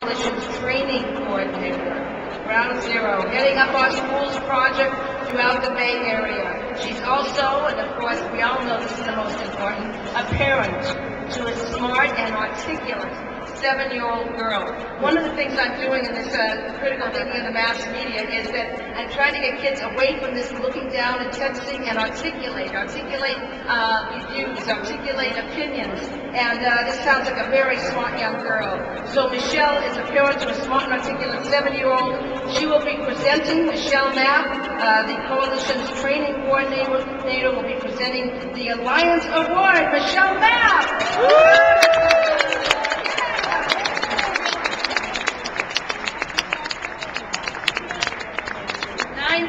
Coalition's training coordinator, Ground Zero, heading up our schools project throughout the Bay Area. She's also, and of course we all know this is the most important, a parent to a smart and articulate 7-year-old girl. One of the things I'm doing in this critical thinking of the mass media is that I'm trying to get kids away from this looking down and texting and articulate views, articulate opinions. And this sounds like a very smart young girl. So Michelle is a parent to a smart and articulate 7-year-old. She will be presenting, Michelle Mapp, the Coalition's training coordinator, will be presenting the Alliance Award. Michelle Mapp!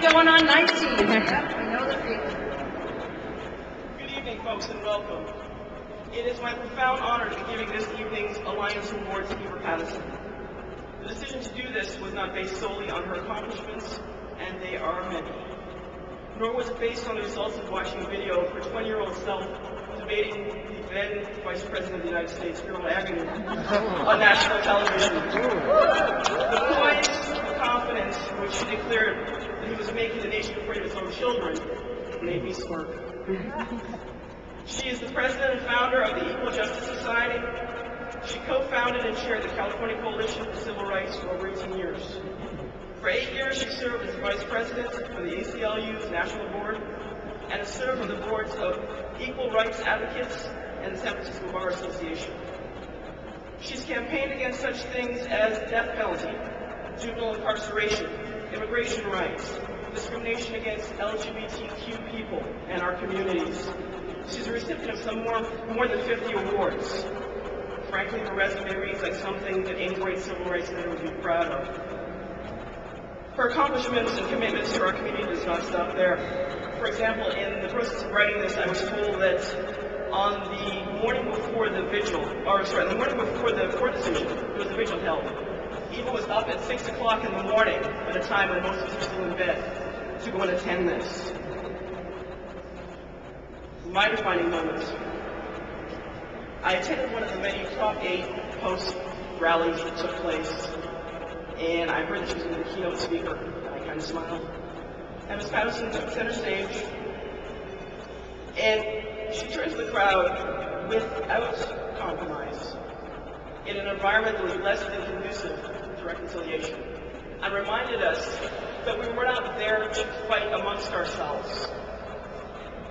Going on 19. Yep, we know the feeling. Good evening, folks, and welcome. It is my profound honor to be giving this evening's Alliance Award to Eva Paterson. The decision to do this was not based solely on her accomplishments, and they are many. Nor was it based on the results of watching a video of her 20-year-old self debating the then Vice President of the United States, Girl Agnew, on national television. The poise, the confidence which she declared that he was making the nation afraid of its own children made me smirk. She is the president and founder of the Equal Justice Society. She co-founded and chaired the California Coalition for Civil Rights for over 18 years. For 8 years, she served as vice president for the ACLU's National Board and has served on the boards of Equal Rights Advocates and the San Francisco Bar Association. She's campaigned against such things as death penalty, juvenile incarceration, immigration rights, discrimination against LGBTQ people and our communities. She's a recipient of some more than 50 awards. Frankly, her resume reads like something that any great civil rights leader would be proud of. Her accomplishments and commitments to our community does not stop there. For example, in the process of writing this, I was told that on the morning before the court decision, there was a vigil held. Eva was up at 6 o'clock in the morning at a time when most of us were still in bed to go and attend this. My defining moment. I attended one of the many Prop 8 post rallies that took place, and I heard that she was going to be the keynote speaker, and I kind of smiled. And Ms. Patterson took center stage, and she turned to the crowd without compromise, in an environment that was less than conducive to reconciliation, and reminded us that we were not there to fight amongst ourselves.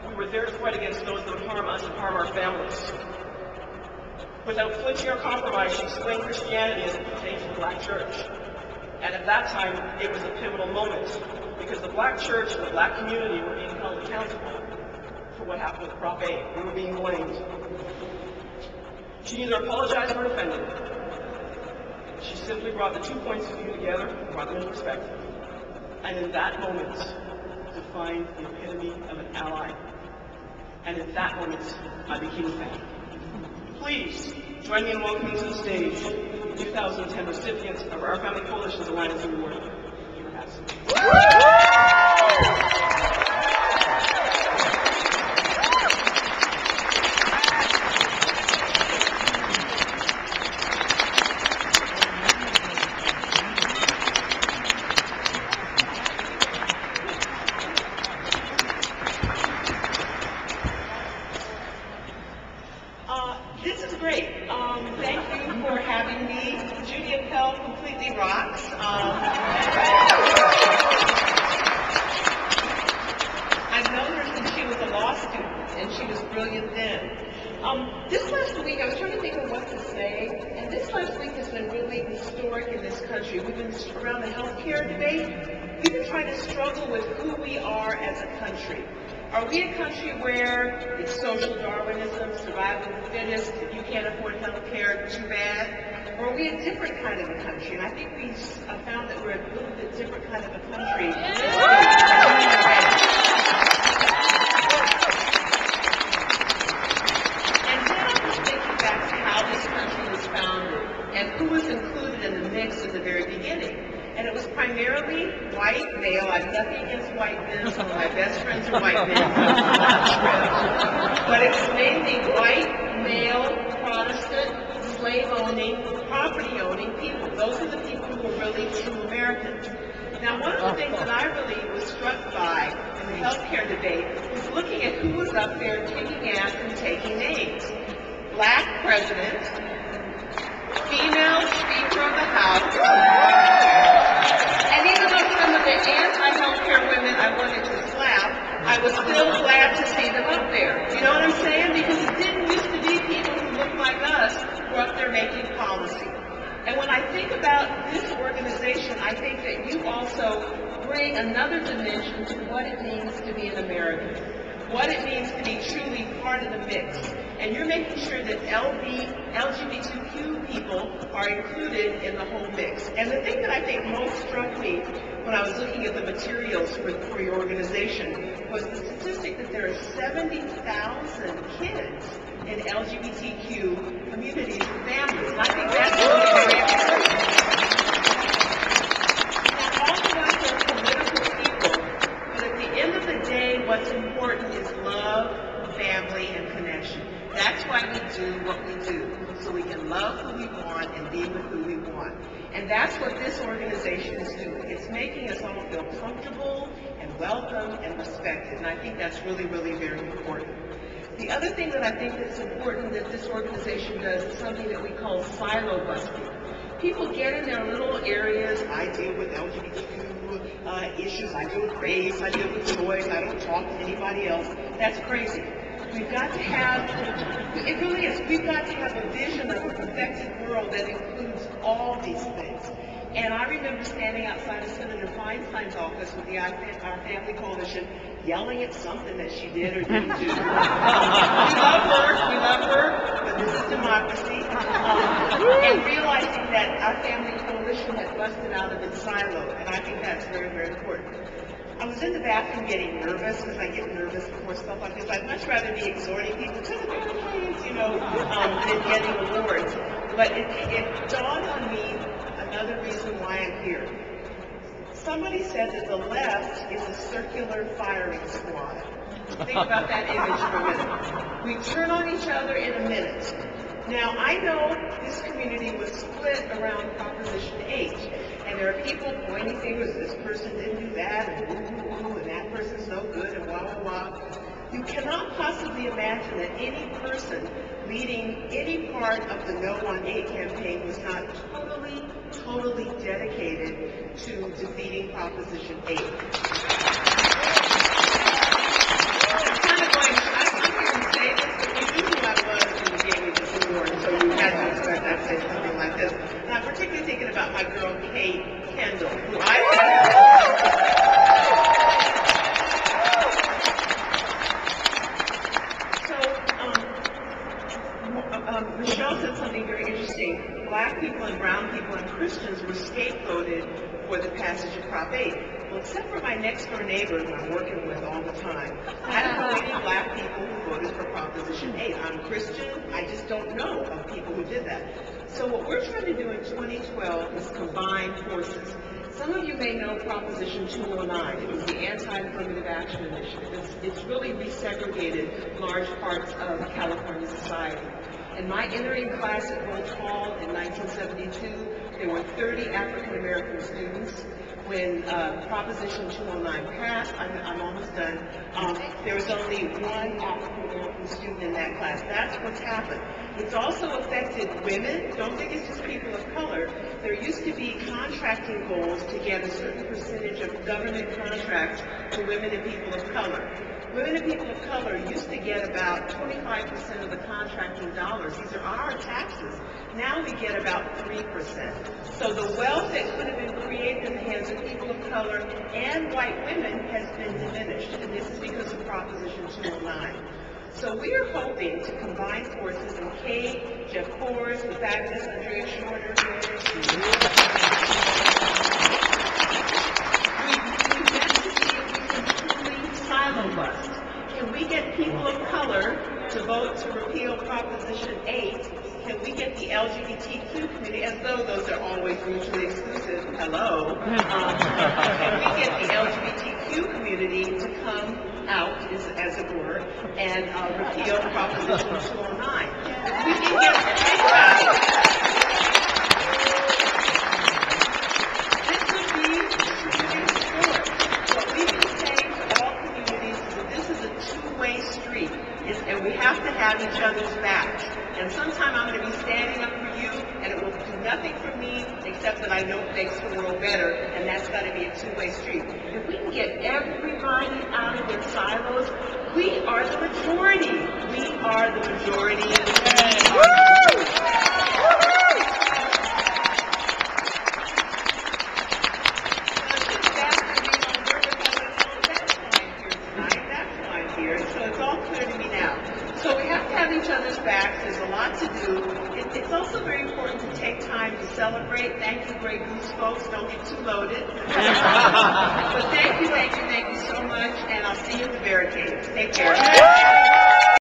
We were there to fight against those that would harm us and harm our families. Without flinching or compromise, she explained Christianity as it pertained to the Black church. And at that time, it was a pivotal moment, because the Black church and the Black community were being held accountable for what happened with Prop 8. We were being blamed. She neither apologized nor defended it. She simply brought the 2 points of view together and brought them into perspective. And in that moment, defined the epitome of an ally. And in that moment, I became a fan. Please join me in welcoming to the stage the 2010 recipients of our Family Coalition's Alliance Award, Eva Paterson. This is great. Thank you for having me. Judy Appel completely rocks. I've known her since she was a law student, and she was brilliant then. This last week, I was trying to think of what to say, and this last week has been really historic in this country. We've been around the healthcare debate. We've been trying to struggle with who we are as a country. Are we a country where it's social Darwinism, survival of the fittest, if you can't afford health care, too bad? Or are we a different kind of a country? And I think we found that we're a little bit different kind of a country. And then I was thinking back to how this country was founded and who was included in the mix at the very beginning. And it was primarily white male. I have nothing against white men. Some of my best friends are white men. But it was mainly white, male, Protestant, slave-owning, property-owning people. Those are the people who are really true Americans. Now, one of the things that I really was struck by in the healthcare debate was looking at who was up there kicking ass and taking names. Black president, female Speaker of the House, and even though some of the anti-healthcare women I wanted to slap, I was still glad to see them up there. You know what I'm saying? Because it didn't used to be people who looked like us who were up there making policy. And when I think about this organization, I think that you also bring another dimension to what it means to be an American, what it means to be truly part of the mix. And you're making sure that LGBTQ people are included in the whole mix. And the thing that I think most struck me when I was looking at the materials for your organization was the statistic that there are 70,000 kids in LGBTQ communities and families. And I think that's really very important. Now, all of us are political people, but at the end of the day, what's important is love, family, and connection. That's why we do what we do, so we can love who we want and be with who we want. And that's what this organization is doing. It's making us all feel comfortable and welcome and respected. And I think that's really, really very important. The other thing that I think that's important that this organization does is something that we call silo busting. People get in their little areas. I deal with LGBTQ issues. I deal with race. I deal with choice. I don't talk to anybody else. That's crazy. We've got to have, it really is, we've got to have a vision of a perfected world that includes all these things. And I remember standing outside of Senator Feinstein's office with the Our Family Coalition, yelling at something that she did or didn't do. We love her, but this is democracy. And realizing that our Family Coalition had busted out of its silo, and I think that's very, very important. I was in the bathroom getting nervous, because I get nervous before stuff like this. I'd much rather be exhorting people to the barricades, than getting awards. But it dawned on me another reason why I'm here. Somebody said that the left is a circular firing squad. Think about that image for a minute. We turn on each other in a minute. Now, I know this community was split around Proposition 8, and there are people pointing fingers, this person didn't do that, and that person's no good, and blah, blah, blah. You cannot possibly imagine that any person leading any part of the No on 8 campaign was not totally dedicated to defeating Proposition 8. So you had to expect I'd say something like this. And I'm particularly thinking about my girl, Kate Kendall, who Michelle said something very interesting. Black people and brown people and Christians were scapegoated for the passage of Prop 8. Well, except for my next-door neighbor who I'm working with all the time, I don't know any black people who voted for Proposition 8. I'm Christian. I just don't know of people who did that. So what we're trying to do in 2012 is combine forces. Some of you may know Proposition 209. It was the Anti-Affirmative Action Initiative. It's really resegregated large parts of California society. In my entering class at Wahl in 1972, there were 30 African-American students. When Proposition 209 passed, I'm almost done, there was only one African-American student in that class. That's what's happened. It's also affected women. Don't think it's just people of color. There used to be contracting goals to get a certain percentage of government contracts to women and people of color. Women and people of color used to get about 25% of the contracting dollars. These are our taxes. Now we get about 3%. So the wealth that could have been created in the hands of people of color and white women has been diminished. And this is because of Proposition 209. So we are hoping to combine forces, and Kate, Jeff Kors, the fabulous Andrea Shorter, silo bust. Can we get people of color to vote to repeal Proposition 8? Can we get the LGBTQ community, as though those are always mutually exclusive, hello, can we get the LGBTQ community to come out, as it were, and repeal Proposition 209? We can get, think about it. nothing from me except that I know it makes the world better, and that's got to be a two-way street. If we can get everybody out of their silos, we are the majority. We are the majority. So it's all clear to me now. So we have to have each other's backs. There's a lot to do. It's also very important to take time to celebrate. Thank you, Grey Goose folks. Don't get too loaded. But thank you so much, and I'll see you at the barricades. Take care.